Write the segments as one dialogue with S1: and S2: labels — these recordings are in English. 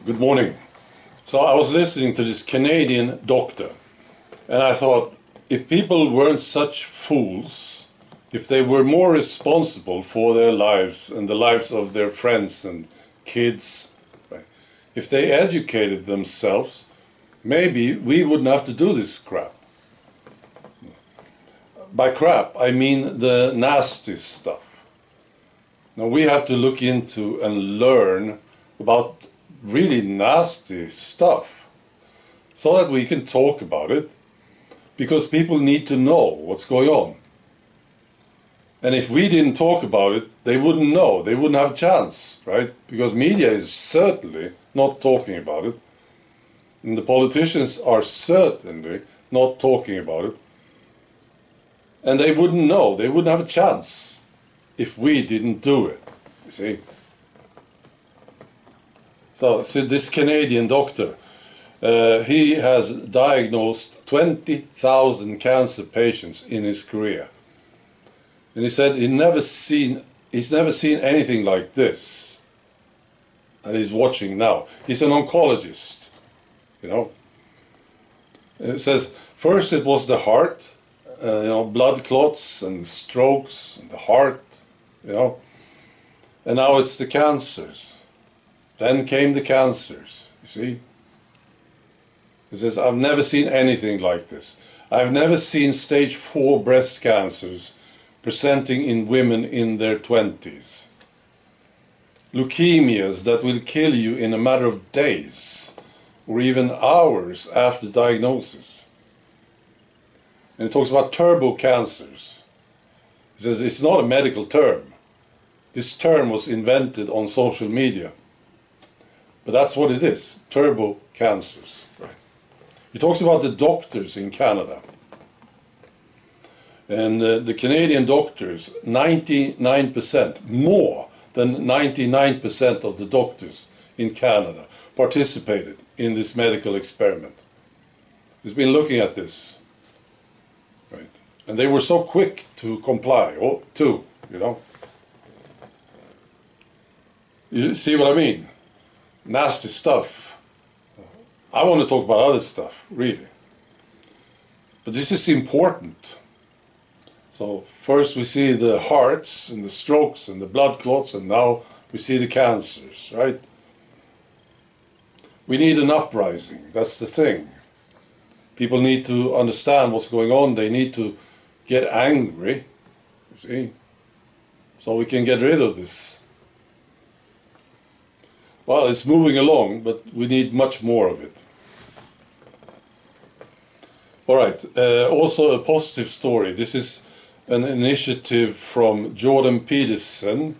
S1: Good morning. So I was listening to this Canadian doctor, and I thought, if people weren't such fools, if they were more responsible for their lives and the lives of their friends and kids, right, if they educated themselves, maybe we wouldn't have to do this crap. By crap, I mean the nasty stuff. Now we have to look into and learn about really nasty stuff so that we can talk about it, because people need to know what's going on. And if we didn't talk about it, they wouldn't know, they wouldn't have a chance, right? Because media is certainly not talking about it, and the politicians are certainly not talking about it, and they wouldn't know, they wouldn't have a chance if we didn't do it, you see. So this Canadian doctor, he has diagnosed 20,000 cancer patients in his career. And he said he's never seen anything like this that he's watching now. He's an oncologist, you know. And it says, first it was the heart, blood clots and strokes and the heart, and now it's the cancers. Then came the cancers, you see. He says, I've never seen anything like this. I've never seen stage 4 breast cancers presenting in women in their 20s. Leukemias that will kill you in a matter of days or even hours after diagnosis. And he talks about turbo cancers. He says it's not a medical term. This term was invented on social media. But that's what it is, turbo cancers. Right? He talks about the doctors in Canada. And the Canadian doctors, 99%, more than 99% of the doctors in Canada participated in this medical experiment. He's been looking at this. Right? And they were so quick to comply, too, You see what I mean? Nasty stuff. I want to talk about other stuff, really. But this is important. So first we see the hearts and the strokes and the blood clots, and now we see the cancers, right? We need an uprising, that's the thing. People need to understand what's going on, they need to get angry, you see, so we can get rid of this. Well, it's moving along, but we need much more of it. All right, also a positive story. This is an initiative from Jordan Peterson.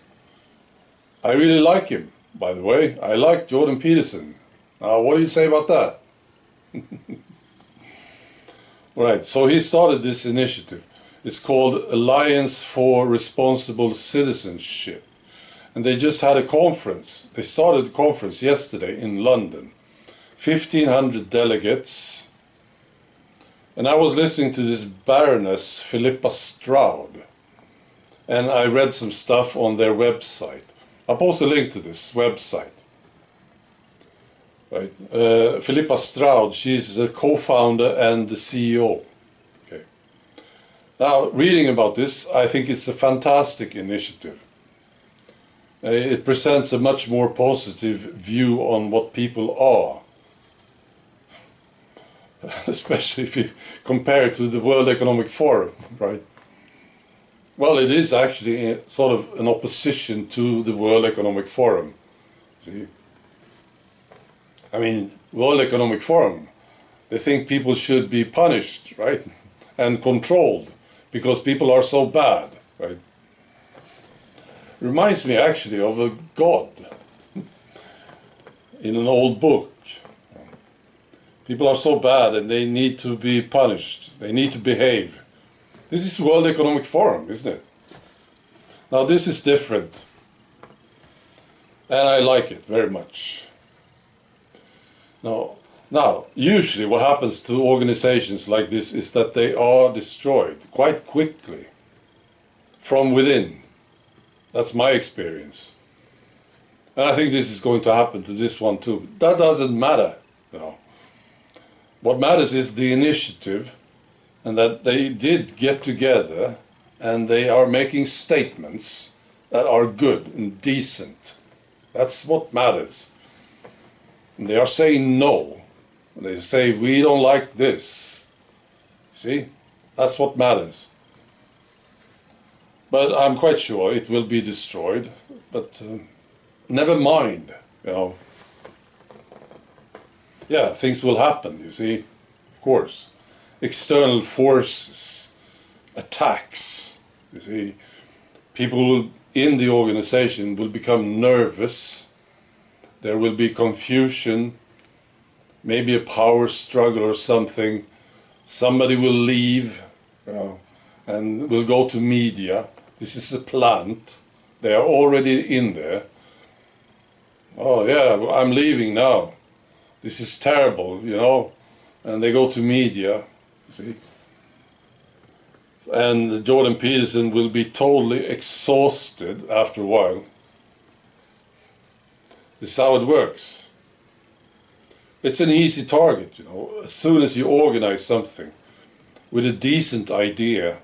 S1: I really like him, by the way. I like Jordan Peterson. Now, what do you say about that? All right, so he started this initiative. It's called Alliance for Responsible Citizenship. And they just had a conference. They started a conference yesterday in London. 1,500 delegates. And I was listening to this Baroness Philippa Stroud. And I read some stuff on their website. I'll post a link to this website. Right. Philippa Stroud, she's the co-founder and the CEO. Okay. Now, reading about this, I think it's a fantastic initiative. It presents a much more positive view on what people are, especially if you compare it to the World Economic Forum, right? Well, it is actually sort of an opposition to the World Economic Forum, see? I mean, World Economic Forum, they think people should be punished, right? And controlled, because people are so bad, right? Reminds me actually of a god in an old book. People are so bad and they need to be punished. They need to behave. This is World Economic Forum, isn't it? Now this is different. And I like it very much. Now, usually what happens to organizations like this is that they are destroyed quite quickly from within. That's my experience. And I think this is going to happen to this one too. That doesn't matter, you know. What matters is the initiative, and that they did get together and they are making statements that are good and decent. That's what matters. And they are saying no. And they say, we don't like this. See? That's what matters. But I'm quite sure it will be destroyed. But never mind, you know. Yeah, things will happen, you see. Of course. External forces, attacks, you see. People in the organization will become nervous. There will be confusion, maybe a power struggle or something. Somebody will leave, you know, and will go to media. This is a plant. They are already in there. Oh yeah, I'm leaving now. This is terrible, you know. And they go to media, you see. And Jordan Peterson will be totally exhausted after a while. This is how it works. It's an easy target, you know. As soon as you organize something with a decent idea,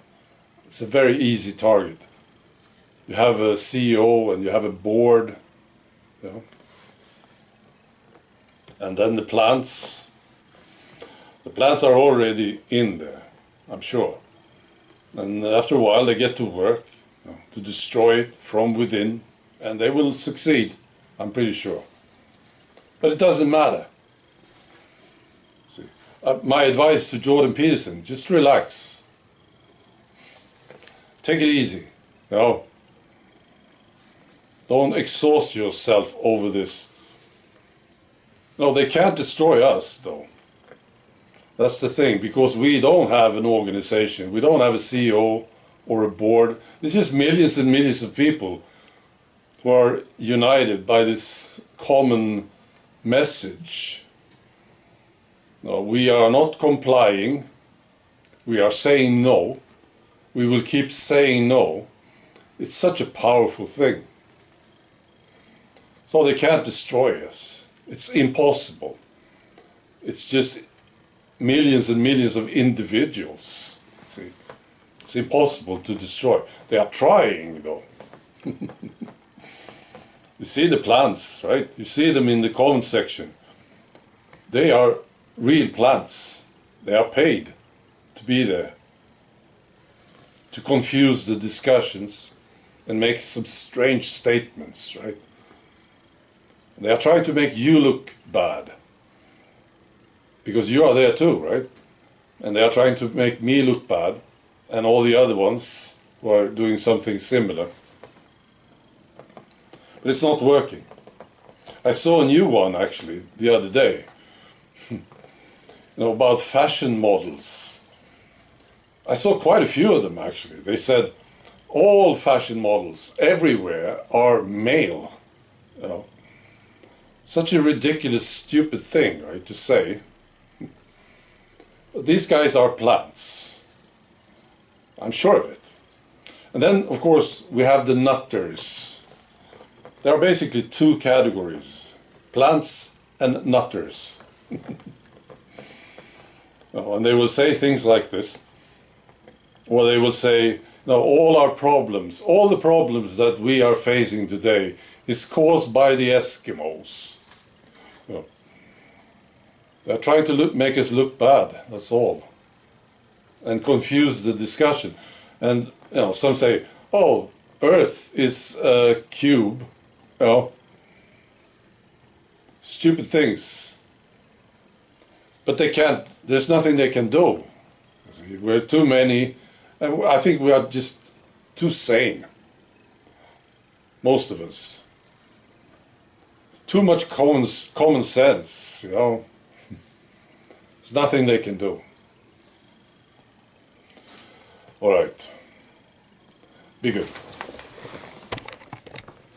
S1: it's a very easy target. You have a CEO and you have a board, you know. And then the plants are already in there, I'm sure. And after a while they get to work, you know, to destroy it from within, and they will succeed, I'm pretty sure. But it doesn't matter. See, my advice to Jordan Peterson, just relax. Take it easy, you know. Don't exhaust yourself over this. No, they can't destroy us, though. That's the thing, because we don't have an organization. We don't have a CEO or a board. It's just millions and millions of people who are united by this common message. No, we are not complying. We are saying no. We will keep saying no. It's such a powerful thing. So they can't destroy us. It's impossible. It's just millions and millions of individuals. See, it's impossible to destroy. They are trying, though. You see the plants, right? You see them in the comment section. They are real plants. They are paid to be there, to confuse the discussions and make some strange statements, right? They are trying to make you look bad, because you are there too, right? And they are trying to make me look bad, and all the other ones who are doing something similar. But it's not working. I saw a new one actually the other day, you know, about fashion models. I saw quite a few of them actually. They said all fashion models everywhere are male, you know. Such a ridiculous, stupid thing, right, to say. These guys are plants. I'm sure of it. And then, of course, we have the nutters. There are basically two categories, plants and nutters. Oh, and they will say things like this. Or they will say, no, all our problems, all the problems that we are facing today is caused by the Eskimos. You know, they're trying to make us look bad, that's all. And confuse the discussion. And you know, some say, oh, Earth is a cube. You know, stupid things. But they can't, there's nothing they can do. We're too many, and I think we are just too sane. Most of us. Too much common sense, you know. There's nothing they can do. All right. Be good.